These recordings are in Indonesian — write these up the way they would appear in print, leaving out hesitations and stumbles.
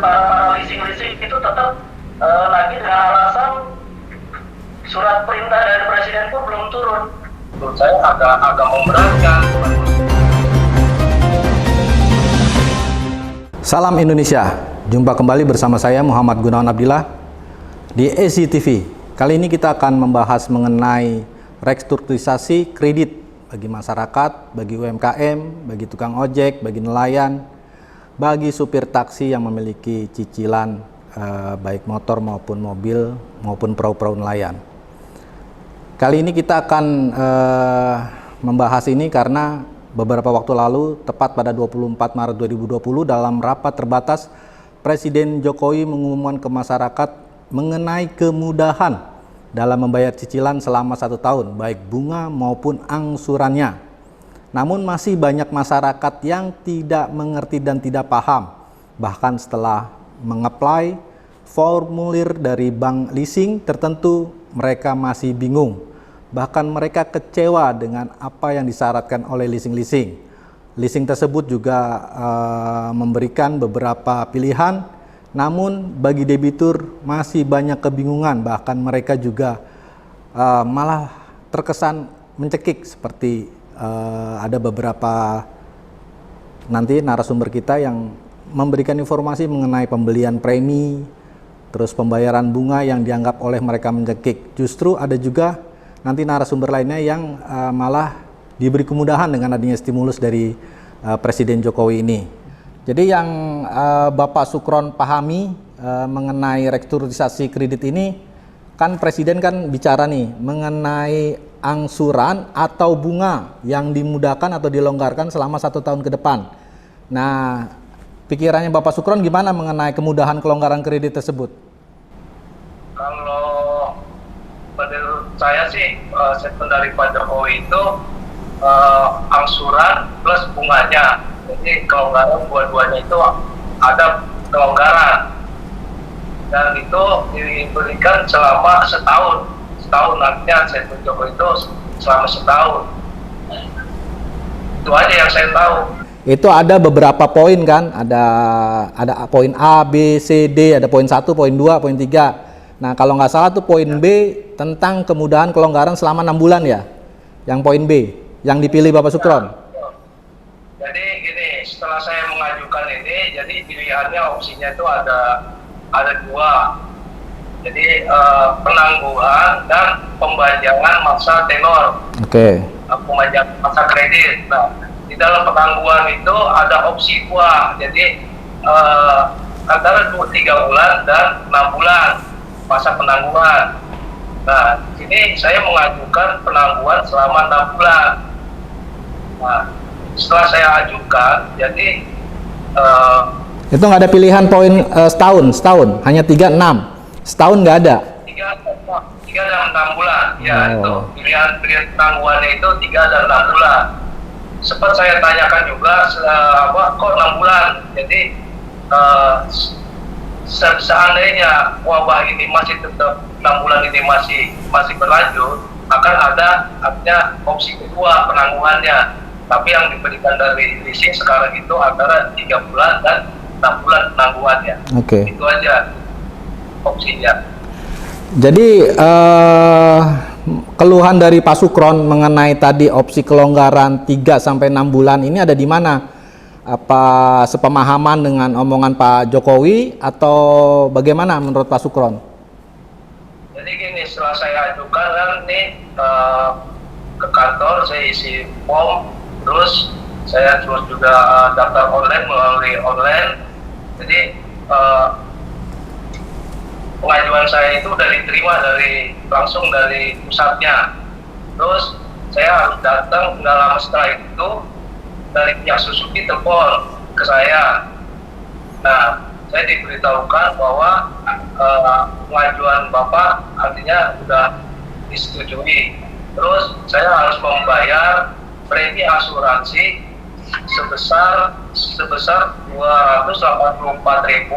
para leasing itu tetap nagih dengan alasan surat perintah dari presiden pun belum turun. Menurut saya agak memberatkan. Salam Indonesia, jumpa kembali bersama saya Muhammad Gunawan Abdillah di EZTV. Kali ini kita akan membahas mengenai restrukturisasi kredit bagi masyarakat, bagi UMKM, bagi tukang ojek, bagi nelayan, bagi supir taksi yang memiliki cicilan baik motor maupun mobil maupun perahu-perahu nelayan. Kali ini kita akan membahas ini karena beberapa waktu lalu, tepat pada 24 Maret 2020, dalam rapat terbatas, Presiden Jokowi mengumumkan ke masyarakat mengenai kemudahan dalam membayar cicilan selama 1 tahun, baik bunga maupun angsurannya. Namun masih banyak masyarakat yang tidak mengerti dan tidak paham. Bahkan setelah mengapply formulir dari bank leasing tertentu, mereka masih bingung. Bahkan mereka kecewa dengan apa yang disyaratkan oleh leasing-leasing. Leasing tersebut juga memberikan beberapa pilihan, namun bagi debitur masih banyak kebingungan. Bahkan mereka juga malah terkesan mencekik, seperti ada beberapa nanti narasumber kita yang memberikan informasi mengenai pembelian premi, terus pembayaran bunga yang dianggap oleh mereka mencekik. Justru ada juga nanti narasumber lainnya yang malah diberi kemudahan dengan adanya stimulus dari Presiden Jokowi ini. Jadi yang Bapak Sukron pahami mengenai restrukturisasi kredit ini, kan Presiden kan bicara nih mengenai angsuran atau bunga yang dimudahkan atau dilonggarkan selama 1 tahun ke depan. Nah, pikirannya Bapak Sukron gimana mengenai kemudahan kelonggaran kredit tersebut? Kalau menurut saya sih, statement dari Pak Jokowi itu angsuran plus bunganya. Jadi kelonggaran dua-duanya itu ada kelonggaran. Dan itu diberikan selama setahun. Setahun, artinya statement Jokowi itu selama setahun. Itu aja yang saya tahu. Itu ada beberapa poin kan, ada poin A, B, C, D, ada poin 1, poin 2, poin 3. Nah, kalau nggak salah tuh poin B tentang kemudahan kelonggaran selama 6 bulan ya, yang poin B, yang dipilih Bapak Sukron. Jadi gini, setelah saya mengajukan ini, jadi pilihannya opsinya itu ada 2. Jadi penangguhan dan pembayaran masa tenor. Oke. Pembayaran masa kredit. Nah, di dalam penangguhan itu ada opsi 2. Jadi antara 3 bulan dan 6 bulan masa penangguhan. Nah, sini saya mengajukan penangguhan selama 6 bulan. Nah, setelah saya ajukan, jadi itu nggak ada pilihan poin setahun, hanya 3, 6. Setahun nggak ada. 3 dan 6 bulan. Ya, itu pilihan penangguhannya itu 3 dan 6 bulan. Sempat saya tanyakan juga, kok 6 bulan? Jadi seandainya wabah ini masih tetap 6 bulan ini masih berlanjut, akan ada artinya opsi kedua penangguhannya. Tapi yang diberikan dari leasing sekarang itu antara 3 bulan dan 6 bulan penangguhannya. Oke. Itu aja opsinya. Jadi keluhan dari Pak Sukron mengenai tadi opsi kelonggaran 3 sampai 6 bulan ini ada di mana? Apa sepemahaman dengan omongan Pak Jokowi atau bagaimana menurut Pak Sukron? Jadi gini, setelah saya ajukan kan nih ke kantor, saya isi form, terus saya juga daftar online melalui online. Jadi pengajuan saya itu udah diterima langsung dari pusatnya. Terus saya harus datang, nggak lama setelah itu dari pihak Suzuki telepon ke saya. Nah, saya diberitahukan bahwa pengajuan Bapak artinya sudah disetujui. Terus saya harus membayar premi asuransi sebesar 284.000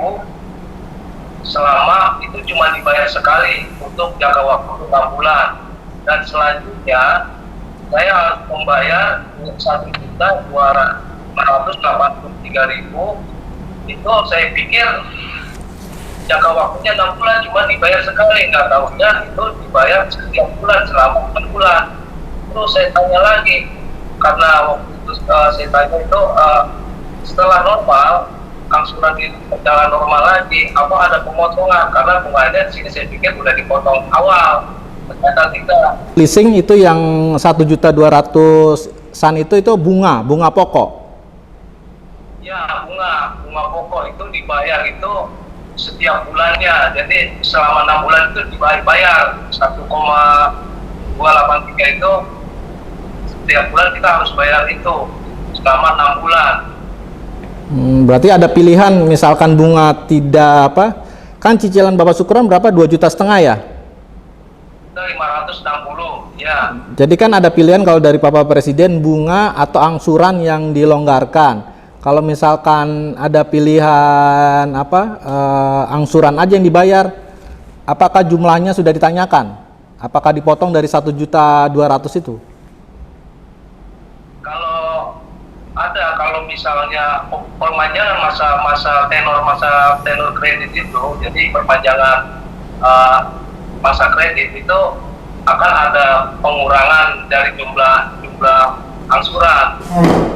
selama itu cuma dibayar sekali untuk jangka waktu 6 bulan. Dan selanjutnya saya harus membayar 1.283.000. Itu saya pikir jangka waktunya 6 bulan cuma dibayar sekali, nggak tahunya itu dibayar setiap bulan selama 4 bulan. Terus saya tanya lagi, karena waktu itu saya tanya itu setelah normal angsuran itu berjalan normal lagi, apa ada pemotongan? Karena bunganya di sini saya pikir udah dipotong awal, ternyata tidak. Leasing itu yang 1.200.000-an itu bunga pokok. Ya, bunga pokok itu dibayar itu setiap bulannya. Jadi selama 6 bulan itu dibayar 1,283 itu setiap bulan kita harus bayar itu selama 6 bulan. Berarti ada pilihan, misalkan bunga tidak kan cicilan Bapak Sukron berapa? 2,5 juta ya? Itu 560 ya. Jadi kan ada pilihan kalau dari Bapak Presiden bunga atau angsuran yang dilonggarkan. Kalau misalkan ada pilihan angsuran aja yang dibayar, apakah jumlahnya sudah ditanyakan? Apakah dipotong dari 1.200.000 itu? Kalau misalnya perpanjangan masa tenor kredit itu, jadi perpanjangan masa kredit itu akan ada pengurangan dari jumlah angsuran.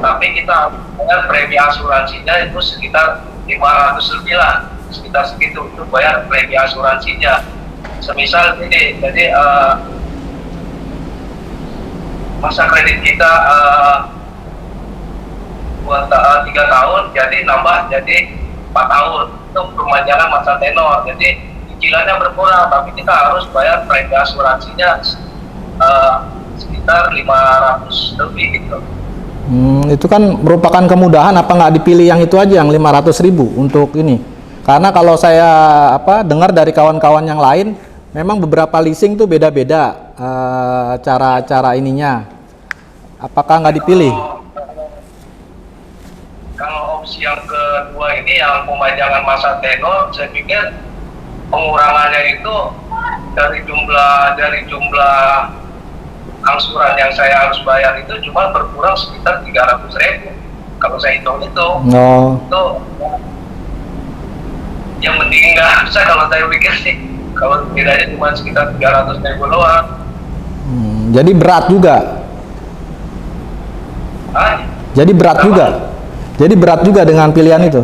Tapi kita bayar premi asuransinya itu sekitar 500 lebih lah, sekitar segitu itu bayar premi asuransinya. Semisal ini, jadi masa kredit kita buat 3 tahun, jadi nambah jadi 4 tahun itu perpanjangan masa tenor. Jadi cicilannya berkurang, tapi kita harus bayar premi asuransinya sekitar 500 lebih gitu. Itu kan merupakan kemudahan, apa nggak dipilih yang itu aja yang 500.000 untuk ini? Karena kalau saya dengar dari kawan-kawan yang lain, memang beberapa leasing tuh beda-beda cara ininya. Apakah nggak dipilih? Kalau opsi yang kedua ini yang pemajangan masa tenor, saya pikir pengurangannya itu dari jumlah angsuran yang saya harus bayar itu cuma berkurang sekitar 300.000 kalau saya hitung itu. Itu yang mending nggak bisa kalau saya pikir sih, kalau bedanya cuma sekitar 300.000 doang. Jadi berat juga. Jadi berat juga dengan pilihan itu.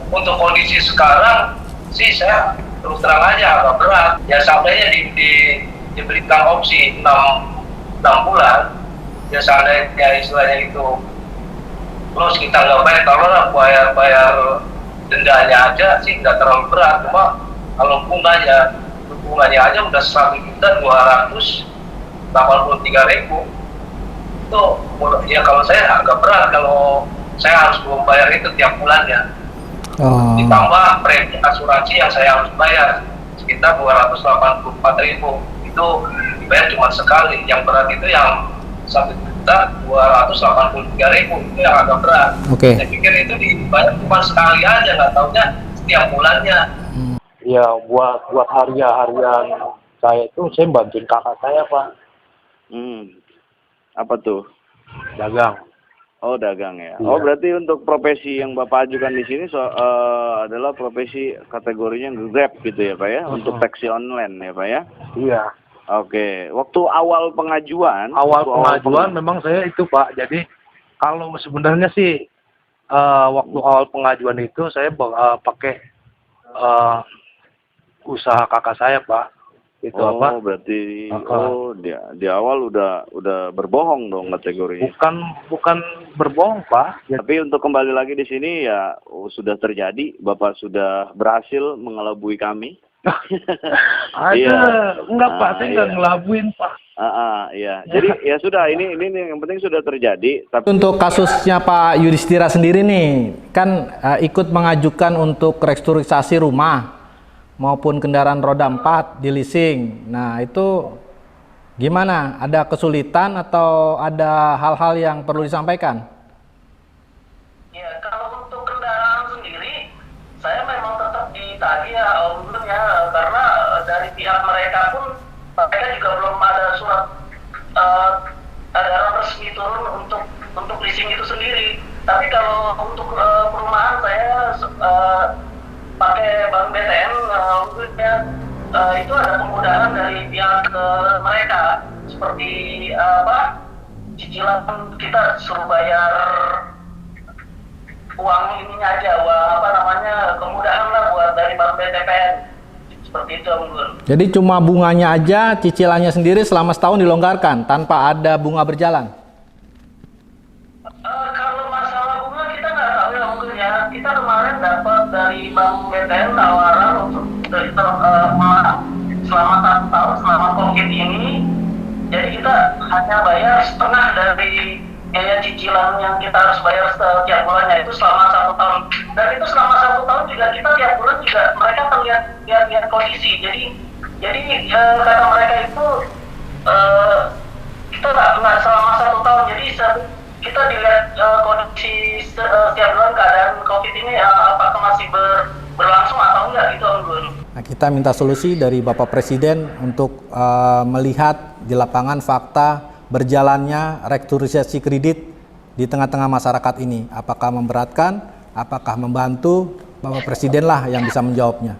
Untuk kondisi sekarang sih saya terus terang aja agak berat. Ya sampainya diberikan opsi 6 bulan, ya seandainya istilahnya itu terus kita nggak bayar, kalau bayar dendanya aja sih nggak terlalu berat. Cuma kalau bunganya aja udah 1.283.000 itu ya kalau saya agak berat kalau saya harus membayar itu tiap bulannya. Ditambah premi asuransi yang saya harus bayar sekitar 284.000 itu dibayar cuma sekali. Yang berat itu yang 1.283.000 itu yang agak berat. Saya pikir itu dibayar cuma sekali aja, nggak taunya setiap bulannya. Ya buat harian saya itu saya bantuin kakak saya, Pak. Apa tuh? Dagang. Oh, dagang ya. Iya. Oh, berarti untuk profesi yang Bapak ajukan di sini adalah profesi kategorinya Grab gitu ya, Pak ya? Untuk taksi online ya, Pak ya? Iya. Oke. Waktu awal pengajuan Memang saya itu, Pak. Jadi kalau sebenarnya sih waktu awal pengajuan itu saya pakai usaha kakak saya, Pak. Itu apa? Berarti di awal udah berbohong dong kategorinya. Bukan berbohong, Pak. Tapi untuk kembali lagi di sini ya sudah terjadi, Bapak sudah berhasil mengelabui kami. Enggak, Pak, saya nggak ngelabuin, Pak. Iya. Jadi ya sudah, ini yang penting sudah terjadi. Tapi untuk kasusnya Pak Yudhistira sendiri nih, kan ikut mengajukan untuk restrukturisasi rumah maupun kendaraan roda 4 di leasing. Nah, itu gimana? Ada kesulitan atau ada hal-hal yang perlu disampaikan? Ya, kalau untuk kendaraan sendiri, saya memang tetap ditagih ya, karena dari pihak mereka pun, mereka juga belum ada surat edaran resmi turun untuk leasing itu sendiri. Tapi kalau untuk perumahan saya pakai bank BTN, itu ada kemudahan dari pihak mereka, seperti cicilan kita suruh bayar uang ininya aja, kemudahan lah buat dari bank BTPN, seperti itu Om Gun. Jadi cuma bunganya aja, cicilannya sendiri selama setahun dilonggarkan tanpa ada bunga berjalan. Kalau masalah bunga kita nggak tahu ya Om Gun ya. Kita kemarin dapat dari bank BTN tawaran untuk selama 1 tahun selama COVID ini. Jadi kita hanya bayar setengah dari biaya cicilan yang kita harus bayar setiap bulannya itu selama 1 tahun. Dan itu selama 1 tahun juga kita tiap bulan juga mereka akan lihat kondisi. Jadi kata mereka itu kita nggak selama 1 tahun. Jadi kita dilihat kondisi setiap bulan keadaan COVID ini apakah masih berlangsung atau enggak gitu Om Gun. Nah, kita minta solusi dari Bapak Presiden untuk melihat di lapangan fakta berjalannya restrukturisasi kredit di tengah-tengah masyarakat ini. Apakah memberatkan, apakah membantu, Bapak Presiden lah yang bisa menjawabnya.